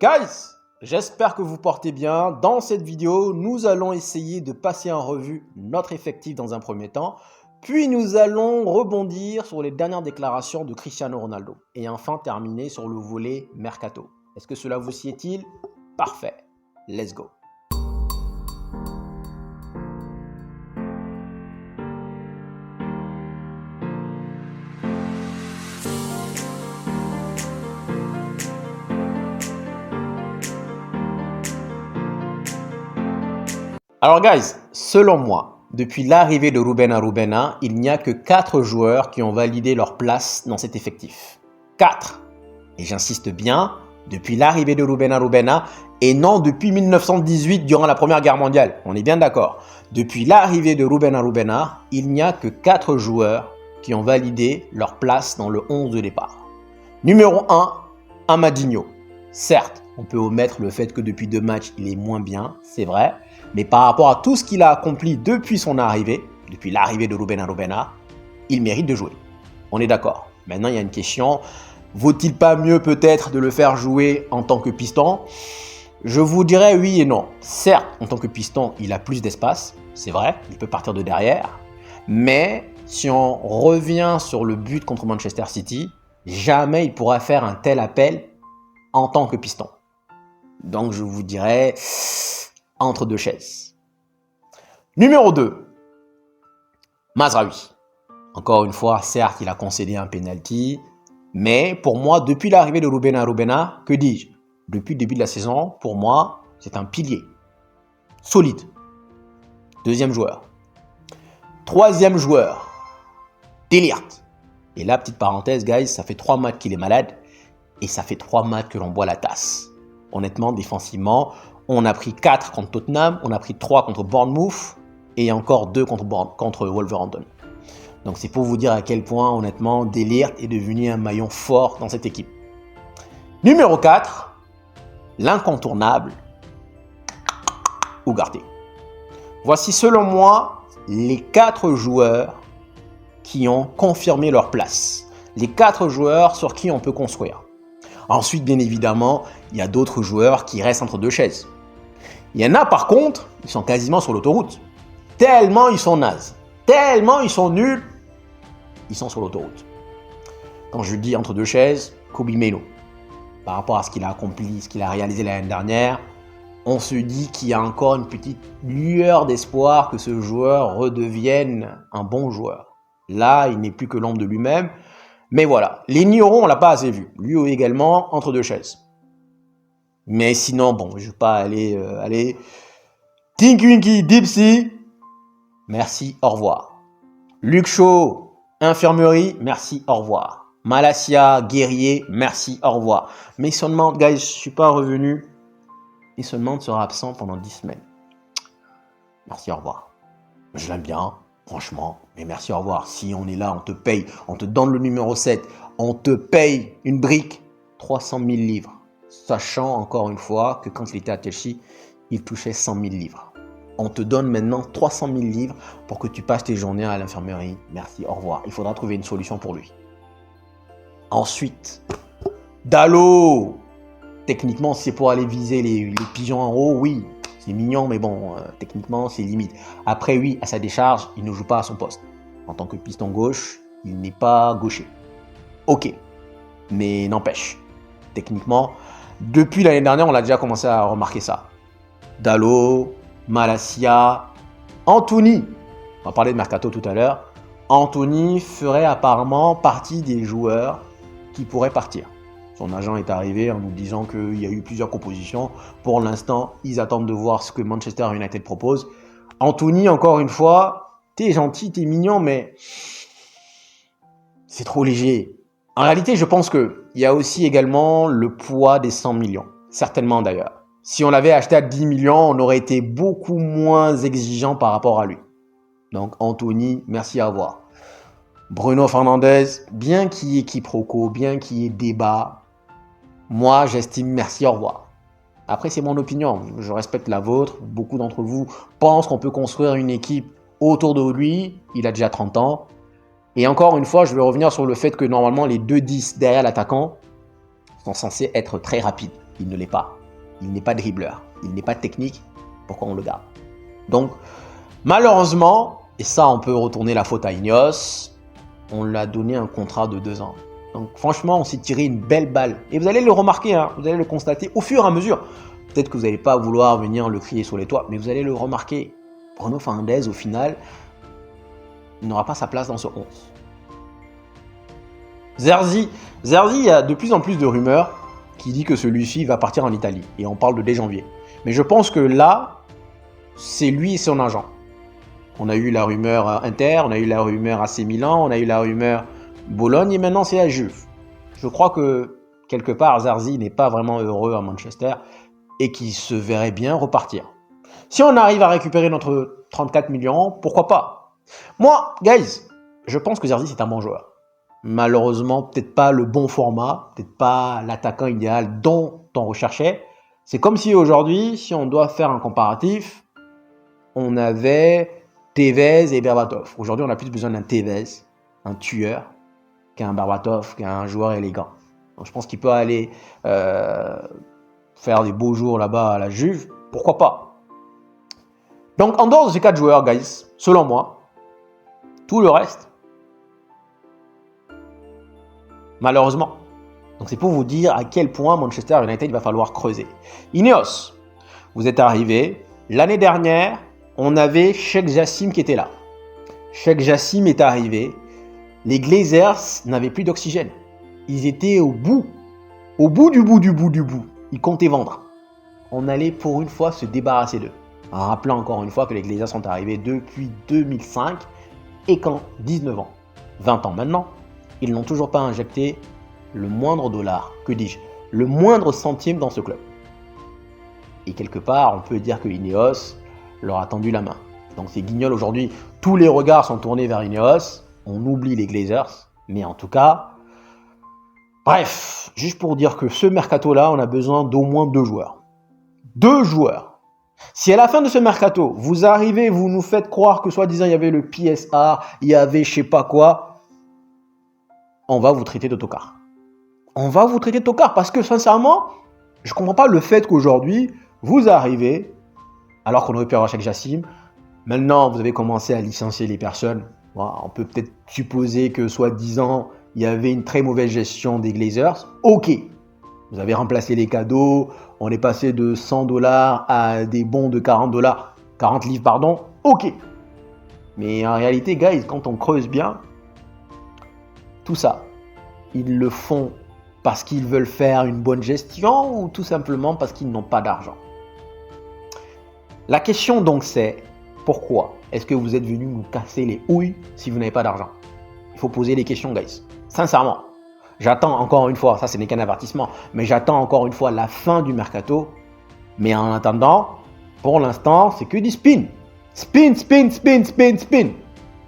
Guys, j'espère que vous portez bien. Dans cette vidéo, nous allons essayer de passer en revue notre effectif dans un premier temps, puis nous allons rebondir sur les dernières déclarations de Cristiano Ronaldo et enfin terminer sur le volet Mercato. Est-ce que cela vous sied-il? Parfait, let's go. Alors guys, selon moi, depuis l'arrivée de Ruben Arubena, il n'y a que 4 joueurs qui ont validé leur place dans cet effectif. 4. Et j'insiste bien, depuis l'arrivée de Ruben Arubena et non depuis 1918 durant la Première Guerre mondiale. On est bien d'accord. Depuis l'arrivée de Ruben Arubena, il n'y a que 4 joueurs qui ont validé leur place dans le 11 de départ. Numéro 1, Amadinho. Certes, on peut omettre le fait que depuis 2 matchs, il est moins bien, c'est vrai. Mais par rapport à tout ce qu'il a accompli depuis son arrivée, depuis l'arrivée de Ruben Arubena, il mérite de jouer. On est d'accord. Maintenant, il y a une question. Vaut-il pas mieux peut-être de le faire jouer en tant que piston? Je vous dirais oui et non. Certes, en tant que piston, il a plus d'espace. C'est vrai, il peut partir de derrière. Mais si on revient sur le but contre Manchester City, jamais il pourra faire un tel appel en tant que piston. Donc, je vous dirais entre deux chaises. Numéro 2, Mazraoui. Encore une fois, certes, il a concédé un penalty, mais pour moi, depuis l'arrivée de Ruben Arubena, que dis-je? Depuis le début de la saison, pour moi, c'est un pilier. Solide. Deuxième joueur. Troisième joueur, De Ligt. Et là, petite parenthèse, guys, ça fait 3 matchs qu'il est malade, et ça fait 3 matchs que l'on boit la tasse. Honnêtement, défensivement, on a pris 4 contre Tottenham, on a pris 3 contre Bournemouth et encore 2 contre Wolverhampton. Donc c'est pour vous dire à quel point, honnêtement, De Ligt est devenu un maillon fort dans cette équipe. Numéro 4, l'incontournable Ugarte. Voici selon moi les 4 joueurs qui ont confirmé leur place. Les 4 joueurs sur qui on peut construire. Ensuite, bien évidemment, il y a d'autres joueurs qui restent entre 2 chaises. Il y en a par contre, ils sont quasiment sur l'autoroute. Tellement ils sont nazes, tellement ils sont nuls, ils sont sur l'autoroute. Quand je dis entre 2 chaises, Kobbie Mainoo. Par rapport à ce qu'il a accompli, ce qu'il a réalisé l'année dernière, on se dit qu'il y a encore une petite lueur d'espoir que ce joueur redevienne un bon joueur. Là, il n'est plus que l'ombre de lui-même. Mais voilà, les Niro, on ne l'a pas assez vu. Lui également, entre 2 chaises. Mais sinon, bon, je ne vais pas aller. Tinky Winky, Dipsy, merci, au revoir. Luke Shaw, infirmerie, merci, au revoir. Malacia, guerrier, merci, au revoir. Mason Mount, guys, je ne suis pas revenu. Mason Mount sera absent pendant 10 semaines. Merci, au revoir. Je l'aime bien. Franchement, mais merci, au revoir. Si on est là, on te paye, on te donne le numéro 7, on te paye une brique, 300 000 livres. Sachant encore une fois que quand il était à Chelsea, il touchait 100 000 livres. On te donne maintenant 300 000 livres pour que tu passes tes journées à l'infirmerie. Merci, au revoir. Il faudra trouver une solution pour lui. Ensuite, Dalot. Techniquement, c'est pour aller viser les pigeons en haut, oui. C'est mignon, mais bon, techniquement, c'est limite. Après, oui, à sa décharge, il ne joue pas à son poste. En tant que piston gauche, il n'est pas gaucher. Ok, mais n'empêche. Techniquement, depuis l'année dernière, on a déjà commencé à remarquer ça. Dalot, Malacia, Anthony. On va parler de Mercato tout à l'heure. Anthony ferait apparemment partie des joueurs qui pourraient partir. Son agent est arrivé en nous disant qu'il y a eu plusieurs propositions. Pour l'instant, ils attendent de voir ce que Manchester United propose. Anthony, encore une fois, t'es gentil, t'es mignon, mais c'est trop léger. En réalité, je pense qu'il y a aussi également le poids des 100 millions. Certainement d'ailleurs. Si on l'avait acheté à 10 millions, on aurait été beaucoup moins exigeant par rapport à lui. Donc Anthony, merci à revoir. Bruno Fernandes, bien qu'il y ait quiproquo, bien qu'il y ait débat, moi, j'estime merci, au revoir. Après, c'est mon opinion. Je respecte la vôtre. Beaucoup d'entre vous pensent qu'on peut construire une équipe autour de lui. Il a déjà 30 ans. Et encore une fois, je vais revenir sur le fait que normalement, les 2-10 derrière l'attaquant sont censés être très rapides. il ne l'est pas. Il n'est pas dribbleur, il n'est pas technique. Pourquoi on le garde? Donc, malheureusement, et ça on peut retourner la faute à Ineos, on lui a donné un contrat de 2 ans. Donc franchement, on s'est tiré une belle balle. Et vous allez le remarquer, hein, vous allez le constater au fur et à mesure. Peut-être que vous n'allez pas vouloir venir le crier sur les toits, mais vous allez le remarquer. Bruno Fernandes, au final, il n'aura pas sa place dans ce 11. Zerzi, il y a de plus en plus de rumeurs qui disent que celui-ci va partir en Italie. Et on parle de dès janvier. Mais je pense que là, c'est lui et son agent. On a eu la rumeur Inter, on a eu la rumeur AC Milan, on a eu la rumeur Bologne et maintenant c'est la Juve. Je crois que quelque part Zerzi n'est pas vraiment heureux à Manchester et qu'il se verrait bien repartir. Si on arrive à récupérer notre 34 millions, pourquoi pas? Moi, guys, je pense que Zerzi c'est un bon joueur. Malheureusement, peut-être pas le bon format, peut-être pas l'attaquant idéal dont on recherchait. C'est comme si aujourd'hui, si on doit faire un comparatif, on avait Tevez et Berbatov. Aujourd'hui, on a plus besoin d'un Tevez, un tueur, qu'un Berbatov, qu'un joueur élégant. Donc, je pense qu'il peut aller faire des beaux jours là-bas à la Juve. Pourquoi pas? Donc, en dehors de ces 4 joueurs, guys, selon moi, tout le reste, malheureusement. Donc, c'est pour vous dire à quel point Manchester United, il va falloir creuser. Ineos, vous êtes arrivé. L'année dernière, on avait Sheikh Jassim qui était là. Sheikh Jassim est arrivé. Les Glazers n'avaient plus d'oxygène. Ils étaient au bout du bout. Ils comptaient vendre. On allait pour une fois se débarrasser d'eux. En rappelant encore une fois que les Glazers sont arrivés depuis 2005 et qu'en 19 ans, 20 ans maintenant, ils n'ont toujours pas injecté le moindre dollar, que dis-je, le moindre centime dans ce club. Et quelque part, on peut dire que Ineos leur a tendu la main. Donc c'est guignol aujourd'hui. Tous les regards sont tournés vers Ineos. On oublie les Glazers. Mais en tout cas, bref, juste pour dire que ce mercato-là, on a besoin d'au moins 2 joueurs. 2 joueurs. Si à la fin de ce mercato, vous arrivez, vous nous faites croire que soi-disant il y avait le PSR, il y avait je sais pas quoi, on va vous traiter de tocard. On va vous traiter de tocard parce que sincèrement, je comprends pas le fait qu'aujourd'hui, vous arrivez, alors qu'on aurait pu avoir Sheikh Jassim, maintenant vous avez commencé à licencier les personnes. Bon, on peut peut-être supposer que soi-disant, il y avait une très mauvaise gestion des Glazers. Ok, vous avez remplacé les cadeaux, on est passé de 100 $ à des bons de 40 $, 40 livres pardon, ok. Mais en réalité, guys, quand on creuse bien, tout ça, ils le font parce qu'ils veulent faire une bonne gestion ou tout simplement parce qu'ils n'ont pas d'argent. La question donc c'est, pourquoi est-ce que vous êtes venu nous casser les houilles si vous n'avez pas d'argent? Il faut poser les questions, guys. Sincèrement, j'attends encore une fois, ça ce n'est qu'un avertissement, mais j'attends encore une fois la fin du mercato. Mais en attendant, pour l'instant, c'est que du spin. Spin.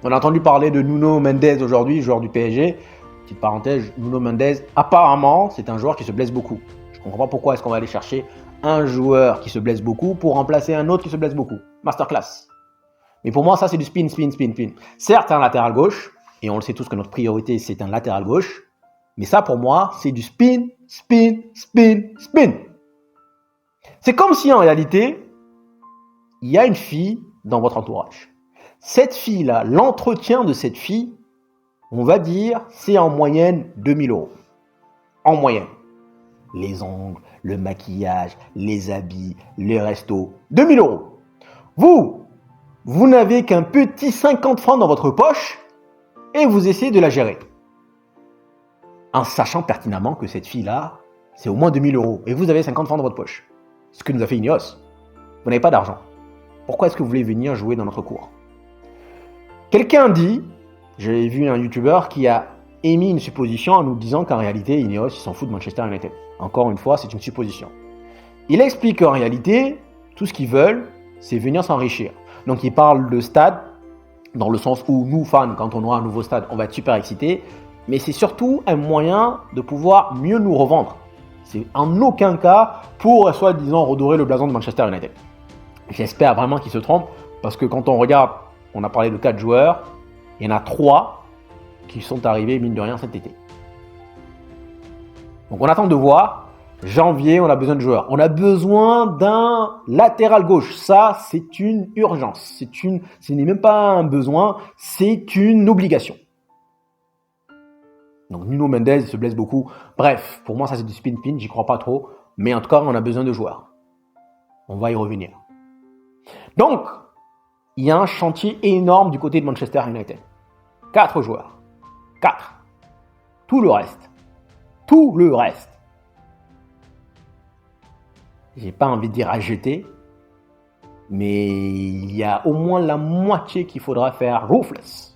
On a entendu parler de Nuno Mendes aujourd'hui, joueur du PSG. Petite parenthèse, Nuno Mendes, apparemment, c'est un joueur qui se blesse beaucoup. Je ne comprends pas pourquoi est-ce qu'on va aller chercher un joueur qui se blesse beaucoup pour remplacer un autre qui se blesse beaucoup. Masterclass. Mais pour moi, ça, c'est du spin. Certes, un latéral gauche, et on le sait tous que notre priorité, c'est un latéral gauche. Mais ça, pour moi, c'est du spin. C'est comme si, en réalité, il y a une fille dans votre entourage. Cette fille-là, l'entretien de cette fille, on va dire, c'est en moyenne 2 000 €. En moyenne. Les ongles, le maquillage, les habits, les restos. 2 000 €. Vous n'avez qu'un petit 50 francs dans votre poche et vous essayez de la gérer. En sachant pertinemment que cette fille-là, c'est au moins 2 000 € et vous avez 50 francs dans votre poche. Ce que nous a fait Ineos. Vous n'avez pas d'argent. Pourquoi est-ce que vous voulez venir jouer dans notre cours? Quelqu'un dit, j'ai vu un YouTuber qui a émis une supposition en nous disant qu'en réalité, Ineos, ils s'en foutent de Manchester United. Encore une fois, c'est une supposition. Il explique qu'en réalité, tout ce qu'ils veulent, c'est venir s'enrichir. Donc, il parle de stade, dans le sens où nous, fans, quand on aura un nouveau stade, on va être super excités. Mais c'est surtout un moyen de pouvoir mieux nous revendre. C'est en aucun cas pour, soi-disant, redorer le blason de Manchester United. J'espère vraiment qu'il se trompe, parce que quand on regarde, on a parlé de 4 joueurs, il y en a 3 qui sont arrivés, mine de rien, cet été. Donc on attend de voir. Janvier, on a besoin de joueurs. On a besoin d'un latéral gauche. Ça, c'est une urgence. Ce n'est même pas un besoin, c'est une obligation. Donc Nuno Mendes, il se blesse beaucoup. Bref, pour moi, ça c'est du spin-pin, j'y crois pas trop. Mais en tout cas, on a besoin de joueurs. On va y revenir. Donc, il y a un chantier énorme du côté de Manchester United. 4 joueurs. 4. Tout le reste. J'ai pas envie de dire à jeter, mais il y a au moins la moitié qu'il faudra faire ruthless.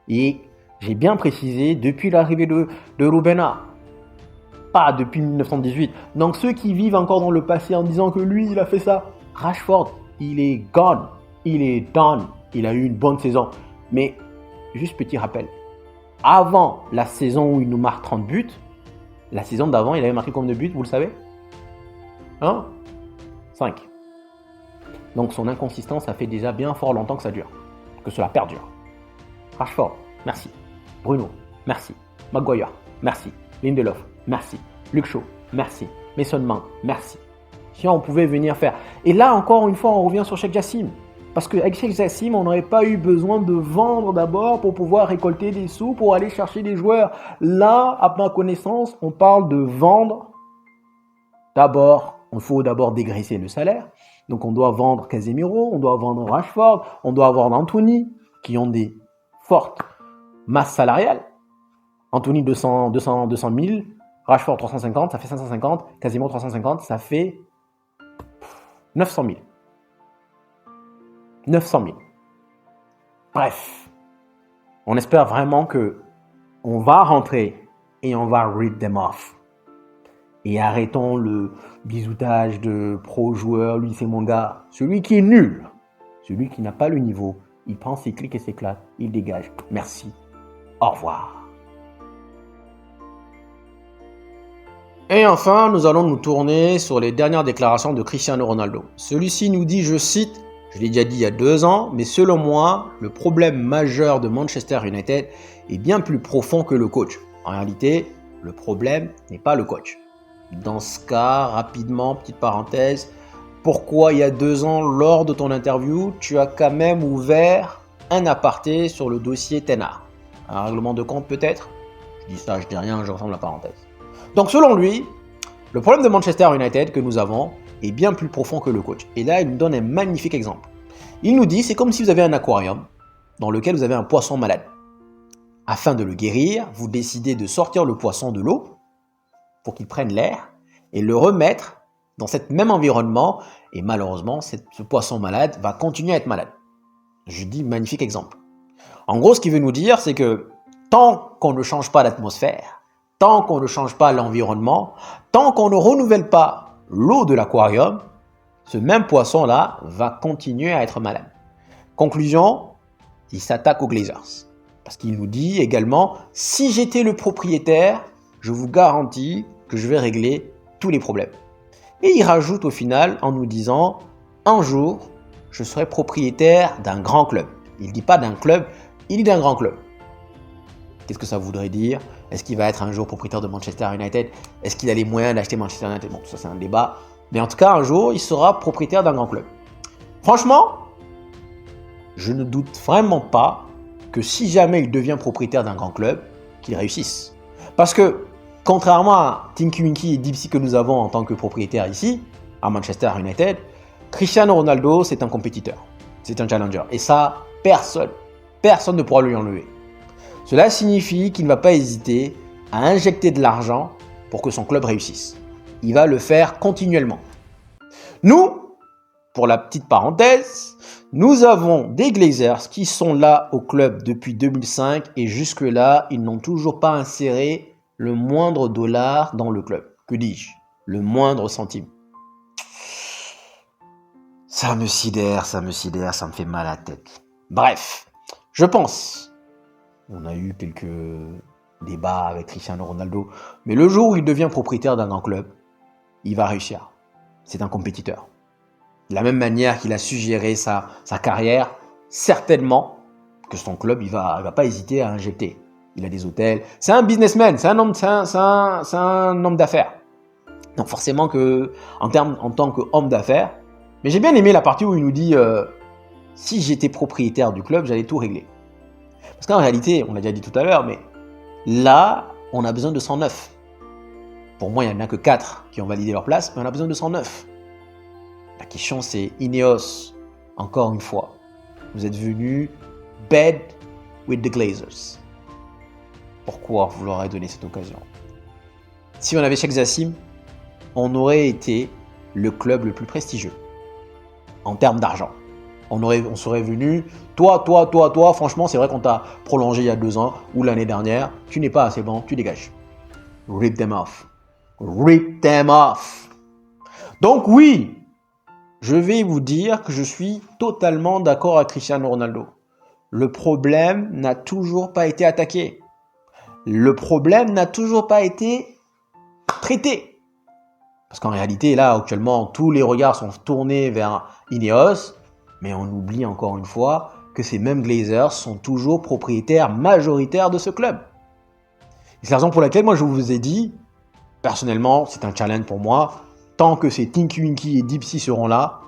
Et j'ai bien précisé, depuis l'arrivée de Rubena, pas depuis 1918. Donc ceux qui vivent encore dans le passé en disant que lui, il a fait ça, Rashford, il est gone, il est done, il a eu une bonne saison. Mais, juste petit rappel, avant la saison où il nous marque 30 buts, la saison d'avant, il avait marqué combien de buts, vous le savez ? 5. Donc son inconsistance, ça fait déjà bien fort longtemps que ça dure, que cela perdure. Rashford, merci. Bruno, merci. Maguire, merci. Lindelof, merci. Luke Shaw, merci. Mason Mount, merci. Si on pouvait venir faire. Et là, encore une fois, on revient sur Sheikh Jassim. Parce qu'avec Sheikh Jassim, on n'aurait pas eu besoin de vendre d'abord pour pouvoir récolter des sous, pour aller chercher des joueurs. Là, à ma connaissance, on parle de vendre. D'abord, il faut d'abord dégraisser le salaire. Donc on doit vendre Casemiro, on doit vendre Rashford, on doit vendre Anthony, qui ont des fortes masses salariales. Anthony 200 000, Rashford 350, ça fait 550, Casemiro 350, ça fait 900 000. 900 000. Bref, on espère vraiment que on va rentrer et on va rip them off. Et arrêtons le bisoutage de pro-joueur, lui c'est mon gars. Celui qui est nul, celui qui n'a pas le niveau, il prend ses clics et s'éclate, il dégage. Merci. Au revoir. Et enfin, nous allons nous tourner sur les dernières déclarations de Cristiano Ronaldo. Celui-ci nous dit, je cite, je l'ai déjà dit il y a 2 ans, mais selon moi, le problème majeur de Manchester United est bien plus profond que le coach. En réalité, le problème n'est pas le coach. Dans ce cas, rapidement, petite parenthèse, pourquoi il y a 2 ans, lors de ton interview, tu as quand même ouvert un aparté sur le dossier Ten Hag ? Un règlement de compte peut-être ? Je dis ça, je dis rien, je referme la parenthèse. Donc selon lui, le problème de Manchester United que nous avons est bien plus profond que le coach. Et là, il nous donne un magnifique exemple. Il nous dit, c'est comme si vous avez un aquarium dans lequel vous avez un poisson malade. Afin de le guérir, vous décidez de sortir le poisson de l'eau pour qu'il prenne l'air et le remettre dans cet même environnement. Et malheureusement, ce poisson malade va continuer à être malade. Je dis magnifique exemple. En gros, ce qu'il veut nous dire, c'est que tant qu'on ne change pas l'atmosphère, tant qu'on ne change pas l'environnement, tant qu'on ne renouvelle pas l'eau de l'aquarium, ce même poisson-là va continuer à être malade. Conclusion, il s'attaque aux Glazers. Parce qu'il nous dit également, si j'étais le propriétaire, je vous garantis que je vais régler tous les problèmes. Et il rajoute au final en nous disant, un jour, je serai propriétaire d'un grand club. Il ne dit pas d'un club, il dit d'un grand club. Qu'est-ce que ça voudrait dire ? Est-ce qu'il va être un jour propriétaire de Manchester United ? Est-ce qu'il a les moyens d'acheter Manchester United ? Bon, tout ça c'est un débat. Mais en tout cas, un jour, il sera propriétaire d'un grand club. Franchement, je ne doute vraiment pas que si jamais il devient propriétaire d'un grand club, qu'il réussisse. Parce que, contrairement à Tinky Winky et Dipsy que nous avons en tant que propriétaires ici, à Manchester United, Cristiano Ronaldo, c'est un compétiteur. C'est un challenger. Et ça, personne ne pourra lui enlever. Cela signifie qu'il ne va pas hésiter à injecter de l'argent pour que son club réussisse. Il va le faire continuellement. Nous, pour la petite parenthèse, nous avons des Glazers qui sont là au club depuis 2005 et jusque-là, ils n'ont toujours pas inséré le moindre dollar dans le club. Que dis-je ? Le moindre centime. Ça me sidère, ça me fait mal à la tête. Bref, je pense, on a eu quelques débats avec Cristiano Ronaldo, mais le jour où il devient propriétaire d'un grand club, il va réussir. C'est un compétiteur. De la même manière qu'il a su gérer sa carrière, certainement que son club, il va pas hésiter à injecter. Il a des hôtels. C'est un businessman, c'est un homme d'affaires. Donc forcément que, en tant qu'homme d'affaires, mais j'ai bien aimé la partie où il nous dit si j'étais propriétaire du club, j'allais tout régler. Parce qu'en réalité, on l'a déjà dit tout à l'heure, mais là, on a besoin de 109. Pour moi, il n'y en a que 4 qui ont validé leur place, mais on a besoin de 109. La question, c'est Ineos, encore une fois, vous êtes venus bed with the Glazers. Pourquoi vous leur avez donné cette occasion? Si on avait Sheikh Zassim, on aurait été le club le plus prestigieux en termes d'argent. On serait venu, toi, franchement, c'est vrai qu'on t'a prolongé il y a 2 ans ou l'année dernière, tu n'es pas assez bon, tu dégages. Rip them off. Rip them off. Donc oui, je vais vous dire que je suis totalement d'accord avec Cristiano Ronaldo. Le problème n'a toujours pas été attaqué. Le problème n'a toujours pas été traité. Parce qu'en réalité, là, actuellement, tous les regards sont tournés vers Ineos, mais on oublie encore une fois que ces mêmes Glazers sont toujours propriétaires majoritaires de ce club. C'est la raison pour laquelle moi je vous ai dit, personnellement, c'est un challenge pour moi, tant que ces Tinky Winky et Dipsy seront là,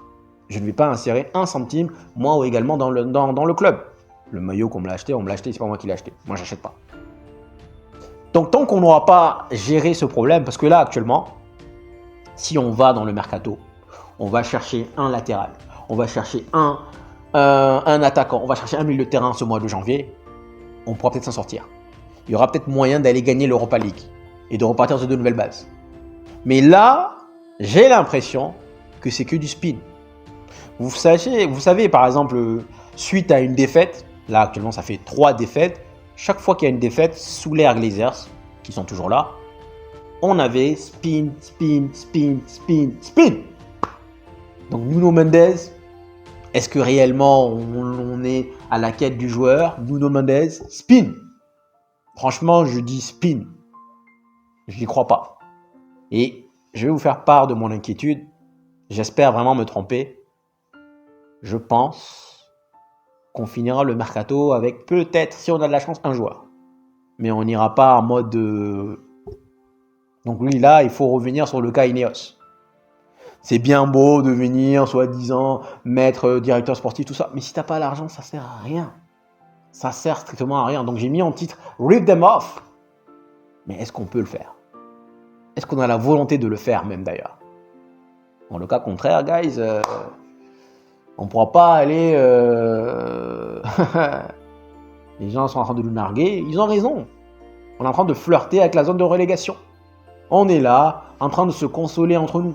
je ne vais pas insérer 1 centime, moi ou également dans le club. Le maillot qu'on me l'a acheté, c'est pas moi qui l'ai acheté. Moi, j'achète pas. Donc, tant qu'on n'aura pas géré ce problème, parce que là, actuellement, si on va dans le mercato, on va chercher un latéral, on va chercher un attaquant, on va chercher un milieu de terrain ce mois de janvier, on pourra peut-être s'en sortir. Il y aura peut-être moyen d'aller gagner l'Europa League et de repartir sur de nouvelles bases. Mais là, j'ai l'impression que c'est que du spin. Vous savez, par exemple, suite à une défaite, là actuellement ça fait 3 défaites, chaque fois qu'il y a une défaite sous l'ère Glazers, qui sont toujours là, on avait spin. Donc Nuno Mendes, est-ce que réellement on est à la quête du joueur? Nuno Mendes, spin. Franchement, je dis spin. Je n'y crois pas. Et je vais vous faire part de mon inquiétude. J'espère vraiment me tromper. Je pense qu'on finira le mercato avec peut-être, si on a de la chance, un joueur. Mais on n'ira pas en mode... Donc lui, là, il faut revenir sur le cas Ineos. C'est bien beau de venir, soi-disant, maître, directeur sportif, tout ça. Mais si t'as pas l'argent, ça sert à rien. Ça sert strictement à rien. Donc j'ai mis en titre « Rip them off ». Mais est-ce qu'on peut le faire? Est-ce qu'on a la volonté de le faire même d'ailleurs? Dans le cas contraire, guys, on ne pourra pas aller... Les gens sont en train de nous narguer. Ils ont raison. On est en train de flirter avec la zone de relégation. On est là, en train de se consoler entre nous.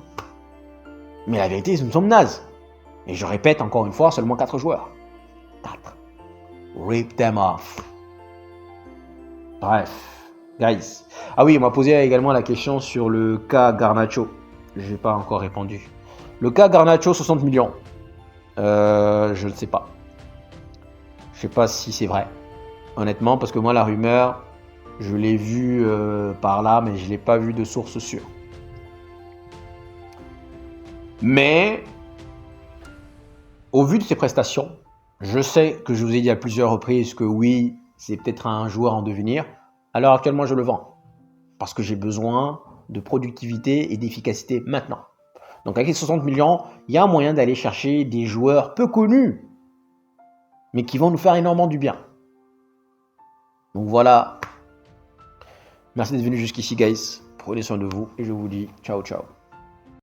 Mais la vérité, nous sommes nazes. Et je répète encore une fois, seulement 4 joueurs. 4. Rip them off. Bref, guys. Ah oui, on m'a posé également la question sur le cas Garnacho. Je n'ai pas encore répondu. Le cas Garnacho, 60 millions. Je ne sais pas. Je ne sais pas si c'est vrai. Honnêtement, parce que moi, la rumeur, je l'ai vue par là, mais je ne l'ai pas vue de source sûre. Mais, au vu de ses prestations, je sais que je vous ai dit à plusieurs reprises que oui, c'est peut-être un joueur en devenir. Alors actuellement, je le vends. Parce que j'ai besoin de productivité et d'efficacité maintenant. Donc avec les 60 millions, il y a un moyen d'aller chercher des joueurs peu connus, mais qui vont nous faire énormément du bien. Donc voilà. Merci d'être venu jusqu'ici, guys. Prenez soin de vous et je vous dis ciao, ciao.